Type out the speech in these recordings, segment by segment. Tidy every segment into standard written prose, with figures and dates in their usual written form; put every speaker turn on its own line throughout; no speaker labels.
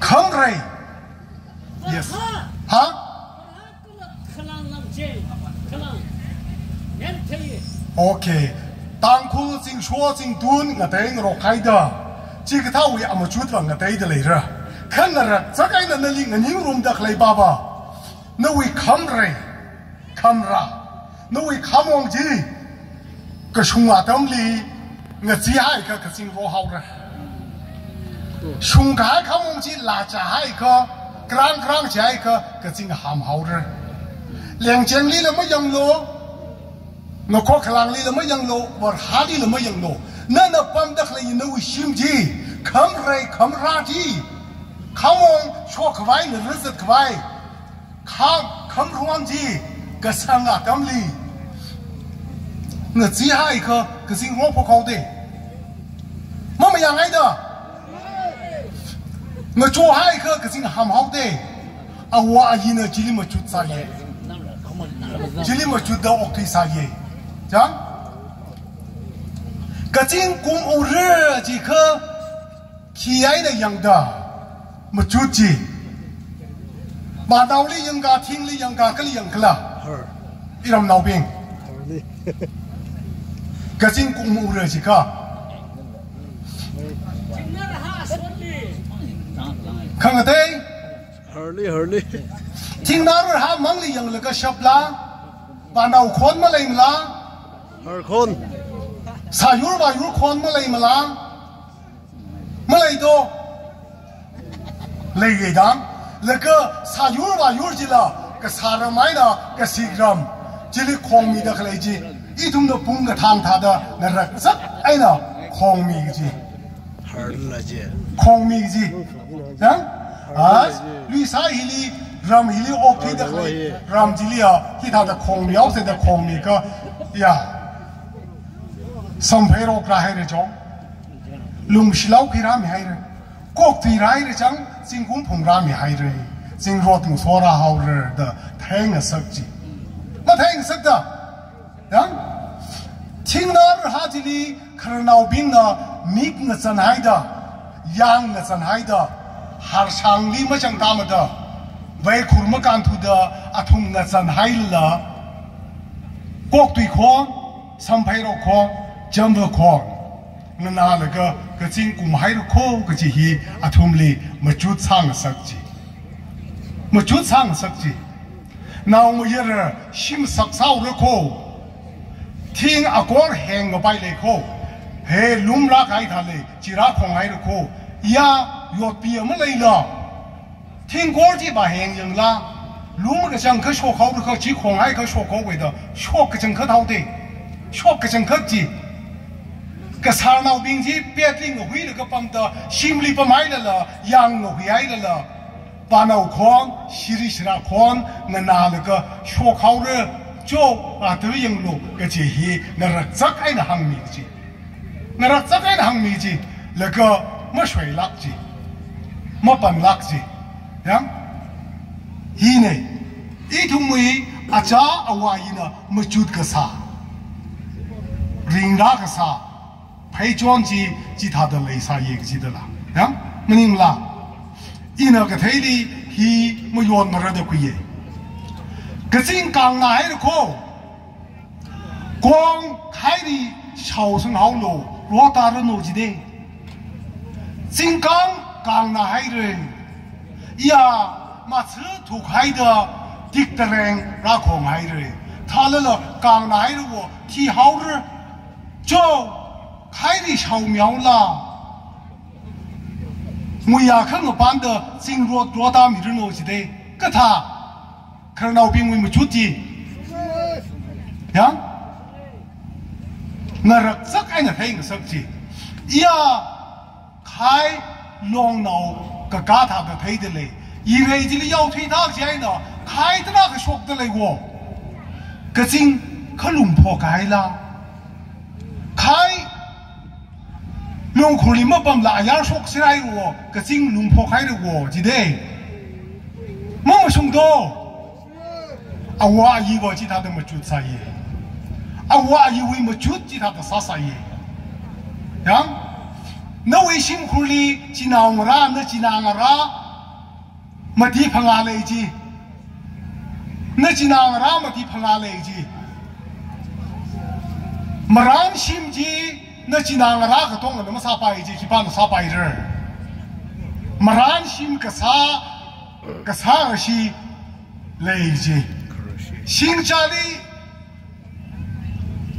康瑞 yes 哈 OK 当初经说经蹲我等我开的这个他为俺们主张我等的来着看了这个那里我宁容的来爸爸那位康瑞康拉那位康王子个熊啊当里我只还一个可经罗好了熊开康王子拉着还一个grand 下一个可经ham好了两千里了没养路我过克朗里了没养路我哈里了没养路那帮的来那位心机康瑞康拉机康王说可歪那日子可歪康王子个sang啊当里我只还一个可经罗不好的妈妈养来的我做还一个可经ham好的啊我阿姨呢这里没做啥嘢这里没做到 OK 啥嘢这样可经公偶日这个喜爱的样的没做几把道理样个听理样个个理样个啦一种毛病可经公偶日这个看个对合理听那儿哈忙里样那个小啦把脑宽嘛来嘛啦คนสายุบายุคนมาเลยมาล้างมาเลยตัวเลยไงดังแล้วก็สายุบายุจีละก็สารไม่นะก็สิกรมจีลิคงมีเด็กเลยจีอีทุ่มตัวปุ่งกับทางท่าเด้อนั่นแหละสักไอ้น่ะคงมีจีคงมีจีจังลุยสายฮิลีรำฮิลีโอเคเด็กเลยรำจีลีอ่ะที่ท่าเด้อคงมีเอาเสร็จเด้อคงมีก็อย่าสัมเพโรกราให้เลยจ้องลุงชิลาวพิรามีให้เลยก็ตีไรเลยจังจิงกุมพงรามีให้เลยจิงรถมุสวราฮาวเลยเด้อแทงสักจีมาแทงสักเด้อยังทิ้งนรหาจิลีคราวบินน่ะมิกเงจันให้เด้อยังเงจันให้เด้อหาช่างลีมาจังตามเด้อไว้ขุนมาการทุเด้ออาทุ่งเงจันให้ละก็ตีข้อสัมเพโรข้อจำเป็นข้อนั่นอะไรก็จริงกุมให้เราข้อก็จะฮีอาทุ่มลีมาจุดสร้างสักจีมาจุดสร้างสักจีน่ามาเยอะชิมสักเศร้าเราข้อทิ้งอากาศแห้งไปเลยข้อเฮลุ่มรักให้ทะเลจีรักของให้เราข้อยาหยดเปียมันเลยล่ะทิ้งก้อนที่บ่แห้งยังล่ะลุ่มก็จังเขาโชว์เขาหรือเขาจีของให้เขาโชว์เขาไว้เด้อโชว์ก็จังเขาเท่าเด้โชว์ก็จังเขาจีก็สารเอาบิงจีเปียลิงหุยแล้วก็ปั๊มเด้อชิมลีปั๊มให้ละยังหุยให้ละปานเอาของชิริชราของนั่นแล้วก็โชว์เขาเรื่องโจ้อาตัวยังลูกก็จะฮีนรักจักไอ้น่ะหังมีจีนรักจักไอ้น่ะหังมีจีแล้วก็ไม่ช่วยลักจีไม่ปั่นลักจียังฮีเนี่ยอีทุ่มวีอาจารย์เอาไว้น่ะมาจุดกษาริงรักษาไปจวนจีท่าเดลัยสายเอกจีเดล่ะยังมันนี่ล่ะอีน่ะก็เท่ดีฮีไม่ยอมมาเรื่องคุยก็จริงกลางไหนล่ะโคกวางใครดีชาวสังหาวโลรัวตาเรื่องโนจีเดจริงกลางไหนเลยอย่ามาซื้อถูกให้เดอดิกตะแรงรักของให้เลยถ้าแล้วกลางไหนล่ะวะที่เขาเรื่องโจ้ใครที่ชาวเมียวล่ะไม่อยากขึ้นกับบ้านเดอจริงรัวตามีเรื่องโนจีเดก็ท่าคราวบินมาจุดจียังนรักสักไอ้น่ะเพ่งสักจีอย่าใครลงเอาก็กาทำแบบเพ่งเดเลยอีเรื่องที่เราเอาที่ทักใจน่ะใครที่น่าก็ชกเดเลยวะก็จริงเขาลุมพอไกล่ะใครลุงคนนี้มาปั๊มหลายอย่างชกสิไรวะก็จริงลุมพอไกเลยวะจีเด้มั่งมาชงโตเอาว่าอีกว่าที่ท่าเดิมมาจุดใส่เอาว่าอีกว่ามาจุดที่ท่าเดิมใส่ยัง นวิชิมคุลีจีนางราเนจีนางรา มาที่พังอาเลยจีนั่นจีนางรามาที่พังอาเลยจีมาร้านชิมจีนั่นจีนางราก็ต้องนั่นมาซาไปจีที่บ้านซาไปเลยมาร้านชิมกษาชีเลยจีชิงจารี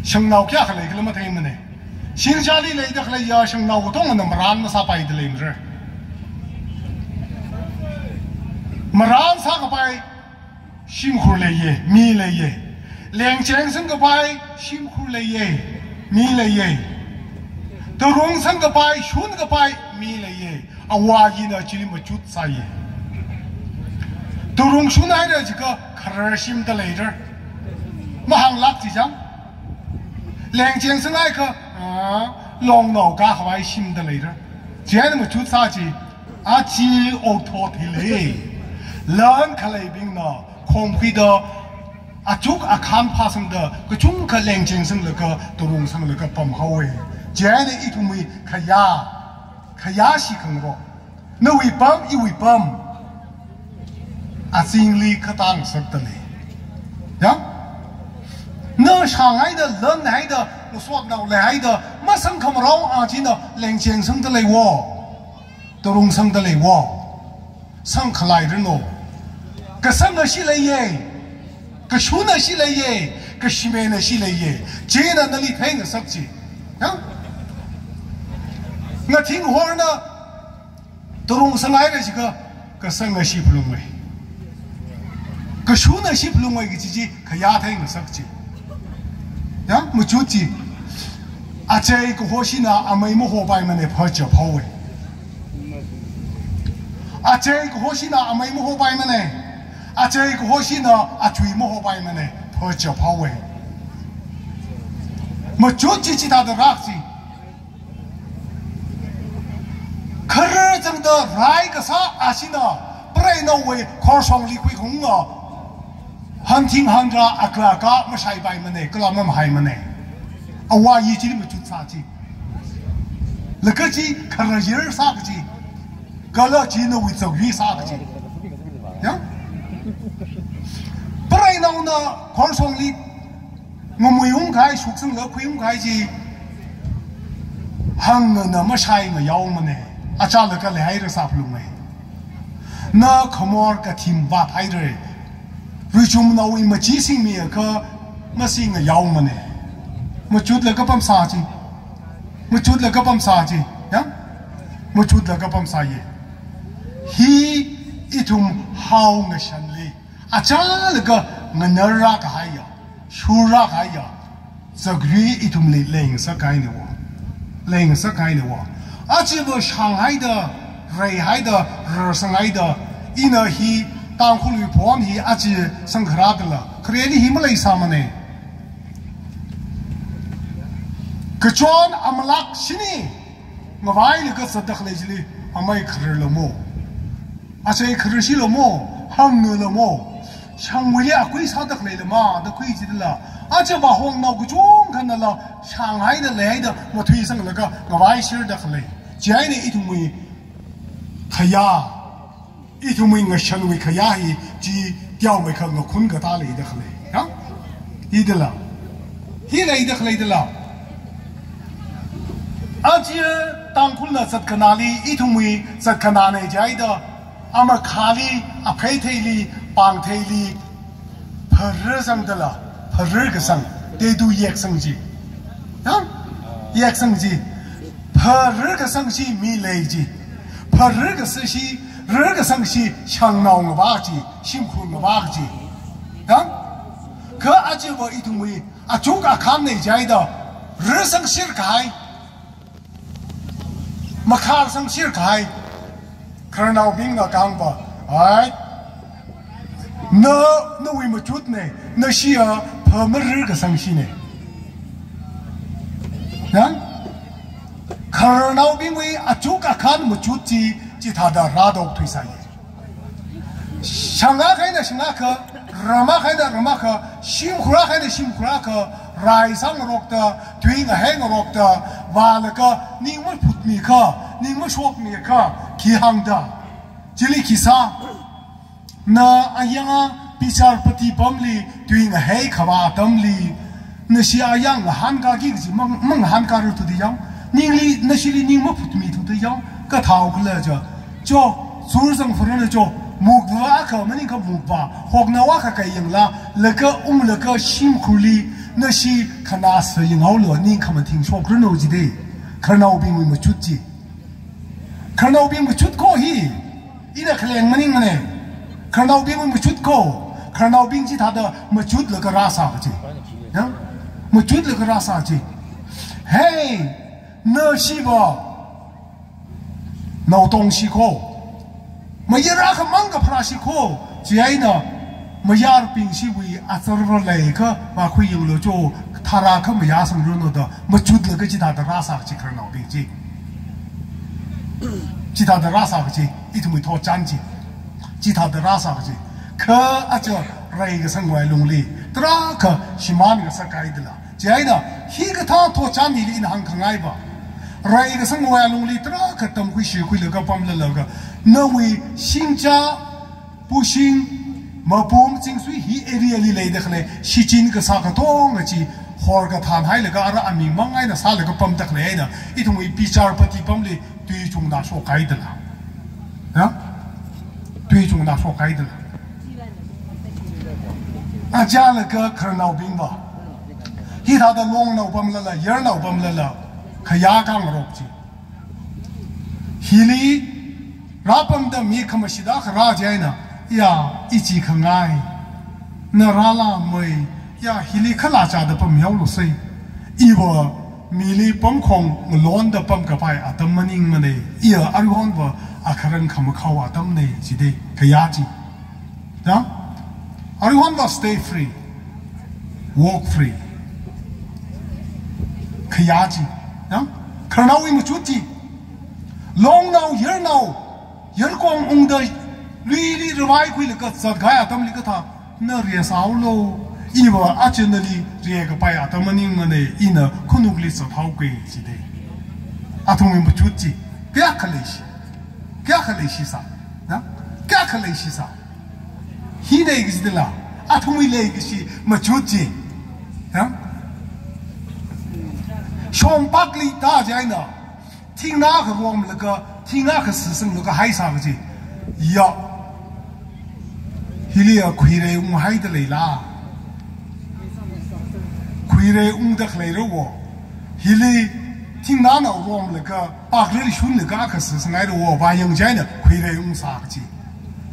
ช่างนาวแค่ขเลยก็เลยมาเที่ยวมันเนี่ยชิงจารีเลยเด็กเลยยาช่างนาวก็ต้องนั่นมาร้านมาซาไปเดเลยมั้งมาร้านซาก็ไปชิมครูเลยมีเลยเลี้ยงเจงสังก็ไปชิมครูเลยมีเลยตัวรุ่งสังก็ไปชุนก็ไปมีเลยอาวายีน่ะจิลิมาจุดใส่ตัวรุ่งชุนให้เรื่องก็คาร์ชิมตะเลยจ้ะมาหังลักจีจังเลี้ยงเจงสังให้ก็ลองหนอกาเขาไปชิมตะเลยจ้ะเจ้าเนี่ยมาจุดใส่จีอาจีโอโททีเลยเลินขเลยบิงน่ะคงพิดอาจุกอาคารพาสังเดอก็จุ่มขเลงเจงสังเลยก็ตัวรุ่งสังเลยก็ปั๊มเขาเว้เจ้าเนี่ยอีทุ่มขยะสิขังรอนวิปั๊มอีวิปั๊มอาซิงลีขตังสักตะเลยยังเนื้อช่างไอ้เด้อเลินไอ้เด้อมุสวดเราเลยไอ้เด้อมาสังคมเราอาจีน่ะเลงเจงสังตะเลยวะตัวรุ่งสังตะเลยวะสังขลายเรื่องโน่ก็สังก็สิเลยก็ชุนก็สิเลยก็ชิเมนก็สิเลยเจน่ะนั่นนี่เพ่งสักจียัง那听话呢，都弄上来了这个生个西普隆喂，个书呢西普隆喂个自己可压太个啥子，呀，没主题，啊这个火星呢啊没么火摆们的跑脚跑喂，啊这个火星呢啊没么火摆们的，啊这个火星呢啊追么火摆们的跑脚跑喂，没主题其他的垃圾。可是真的来个啥阿西呢？不然那位考上李慧红啊，很听很着阿哥阿哥没晒白么呢？个老么还么呢？啊，我以前没做啥子，那个鸡可是人啥个鸡，个了鸡那会走鱼啥个鸡，呀？不然那呢考上李，我没用开，属生了会用开鸡，很那么晒么要么呢？อาจารย์เลยก็เลยให้เราทราบลงไหมน่าขมรกับทีมวัดให้เลยรู้จุ่มเราอีมาจีสิ่งมีก็มาสิ่งยาวมันเนี่ยมาจุดเลยก็ปั๊มสาจีมาจุดเลยก็ปั๊มสาจียังมาจุดเลยก็ปั๊มสายีฮีอีทุ่มหาวเงชันเลยอาจารย์เลยก็เงินรักให้ยาชูรักให้ยาสักรีอีทุ่มเลยเล่งสักไงเนี่ยวะเล่งสักไงเนี่ยวะอาชีพช่างให้เด้อเร่ให้เด้อรถสังให้เด้ออีน่ะฮีต่างคนอยู่พร้อมฮีอาชีพสังขารกันละเครียดฮีไม่เลยสามันเนี่ยกระจอนอมลักชินีงวายเลยก็สัตย์เลยจีลีอไม่เครียดละโมอาชีพเครียดชิละโมหังเงินละโมช่างวิเลียคุยสัตย์เลยละมาตะคุยจีละอาชีพว่าห้องนอกกระจงกันนั่นละช่างให้เด้อเลยให้เด้อมาทุยสังเลยก็งวายเชื่อเด็กเลยเจ้าเนี่ยอีทุ่มขยะอีทุ่มเงชันวิขยะฮีจีเดียวไม่เคยงคุณก็ตาเลยเด็กเลยนะอีเดล่ะฮีเลยเด็กเลยเดล่ะอาจีต่างคนน่ะสัตว์ขนาดนี้อีทุ่มสัตว์ขนาดไหนใจเด้ออามาขาลีอภัยเทลีปังเทลีเพอร์สังเดล่ะเพอร์ก็สังเดดูแยกสังจีนะแยกสังจีพอเรื่องสังสีมีเลยจีพอเรื่องสังสีเรื่องสังสีช่างนองบ้าจีชิมคุณบ้าจีนะก็อาจจะว่าอีทุ่มอาจุกอาคารในใจเด้อเรื่องสังสีขายมาขายสังสีขายคราวบิงก็กังบ่ไอ้เนื้อวิมจุดเนี่ยเนื้อเสียพอมาเรื่องสังสีเนี่ยนะคาร์นาบิงวีอาจุกอาคารมุจุจีจิตาดาราดอกทุยสายช่างอาใครนะช่างอาครามาใครนะรามาคชิมคราใครนะชิมคราคไรสังรกตาทุยงะเฮงรกตาวาลก็นิ่งไม่พุทธมีค่ะนิ่งไม่ชอบมีค่ะขี้หังดาจิลิขี้ซา那阿样啊，比较不地方里对个黑可吧，当里那些阿样个汉家给是蒙汉家人土的样，你里那些里你没不米土的样，个掏过来就做政府人就木瓦可么你个木瓦，或那瓦可样啦，那个那个辛苦里那些看那是应好了，你可没听说可能记得，可能我并没出去，可能我并没出过去，伊那可怜么你么呢？可能我并没出过，可能我并其他的没出那个拉萨去，啊，没出那个拉萨去，嘿，那是不？那东西可。没一拉个忙个普拉西科，只爱呢，没亚尔平时为阿泽尔来个，把会有了就他拉个没亚生热闹的，没จุด了个其他的拉萨去可能平时，其他的拉萨去一直没拖战绩，其他的拉萨去，可阿就来个生活容易，这个是嘛那个是该的啦，只爱呢，一个他拖战绩的银行可爱吧。来一个生活容易，这个他们会学会那个帮了那个，那为新家不行，没不精髓，he area 里来的可能，西进个啥个多个去，或个谈还那个阿拉阿米忙爱那啥那个帮得来呢，一同为比较不地帮里对中那说该的了，啊，对中那说该的了，啊家那个可能闹病吧，其他的弄闹帮了，人闹帮了。可牙刚肉去，希里拉邦的米可么西达克拉家呢？呀，一起可爱，那拉拉妹呀，希里克拉家的不苗路谁？因为米里邦空乱的邦个派啊，他们宁么呢？呀，阿里汉不啊，可能可么靠啊，他们呢？是的，可牙子，啊，阿里汉不 stay free, walk free， 可牙子。可能因为出去，long now year now year光用的really revive 回那个zad开啊，他们那个他那热烧喽，因为阿真的里热个白啊，他们你们呢，因呢可能里是好贵是的，啊，他们不出去，给可累些，给可累些啥？啊，给可累些啥？现在个是的啦，啊，他们那个是没出去，啊。上百里大家呢，听那个我们那个，听那个师生那个海上去，呀，迄里啊，亏来我海的来啦，亏来我的来了我，迄里听那呢我们那个百里村那个阿克师生来的我，把人家呢亏来我啥个去，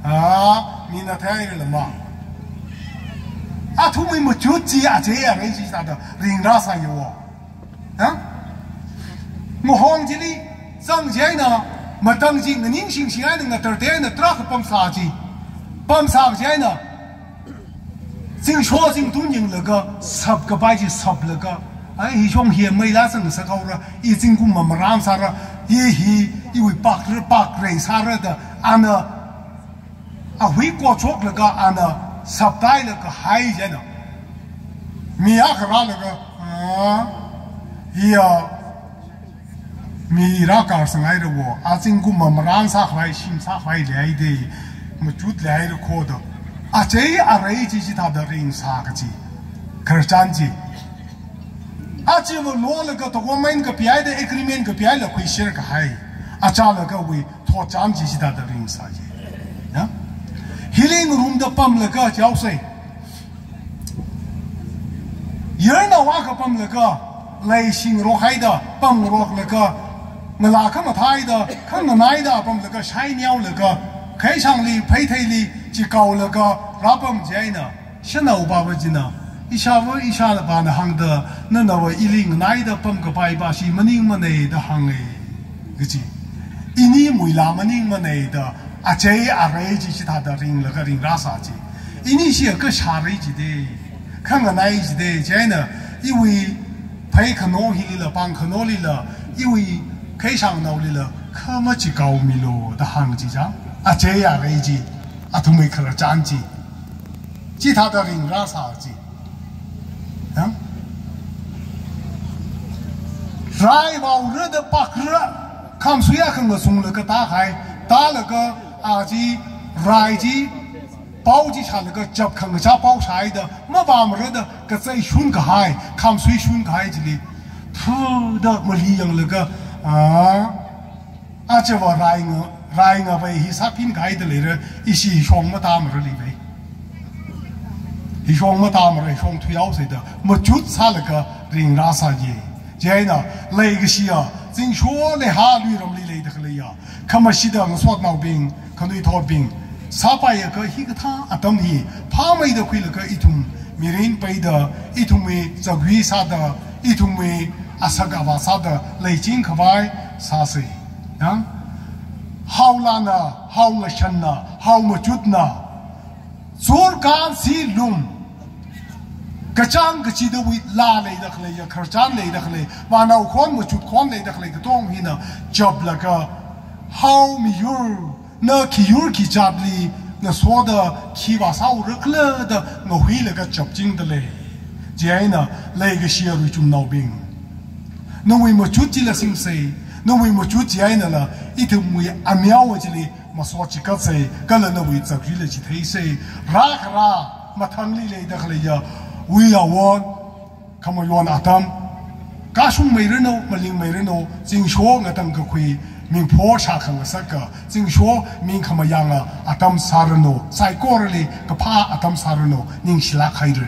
啊，你那太了嘛，啊，他们没就这样这样，人家啥的，人家啥有我。啊！我行这里上街呢，没当进个人心心爱那个头戴呢，抓个帮啥子？帮啥子呢？正说正东人那个十个白就十那个，哎，一双鞋没拉上是高了，已经过么让啥了？因为白人啥了的，安那啊会过错那个安那十代那个海着呢，米亚克拉那个啊。呀，米拉搞上来的我，阿真古么让啥坏心啥坏来的，么就来的可的，啊这阿来就是他的人啥个子，可是真子，啊这我攞了个我们个别的 agreement 个别的会写个还，啊加了个为拖真子是他的人啥子，啊，迄个我们的帮了个叫谁？人那话个帮了个。来新罗海的，帮罗那个，我拉看么台的，看我来的，帮那个菜鸟那个，开场里配台里就搞那个，拉帮家呢，现在我爸爸就呢，一下子把那行的，那我一零来的帮个拜把是么宁么内的行诶，个子，一年没拉么宁么内的，啊这啊来就是他的人那个人拉啥子，一年是个啥来子的，看我来子的，这呢，因为。配可努力了，帮可努力了，因为开场努力了，可么去高米咯的行子上，啊这样来子，啊都没可能战绩，其他的人拉啥子，啊，来往热的白热，看谁也跟我送了个大海，打了个阿子，来子，包几场那个接看个家包晒的，没把么人的个在训个海，看水训个海这里，普的么利用那个这我来我为他啥品海的来着，一些双么大么人里为，一双么大么人双腿腰谁的，么就差那个人拉萨耶，这呢那个是啊，真说那哈旅人里来的个来呀，看么是的我说毛病，可能一套病。啥把一个一个他等于怕没的回了个一通没人背的一通没这个啥的一通没啥个哇啥的累进可外啥事啊好啦呢好了神呢好么จุด呢做干西龙个张个记得为拉来的来呀可张来的来完了宽么จุด宽来的来个东西呢 job 了个好没有那起有起家里，那说的起瓦烧热了的，我回了个接近的嘞，这样呢，那个些人就闹病。那为么就这了心事？那为么就这样的了？一头没阿苗我这里，么说几个字，个人那为走去了去推些，拉个拉，么汤里来的个来呀，为了我，看么用阿当，家兄没人哦，么另没人哦，真说我当个亏。min po sha khang sa ka jing sho min khama yang atam sarano sai korali ka pha atam sarano ning shila khair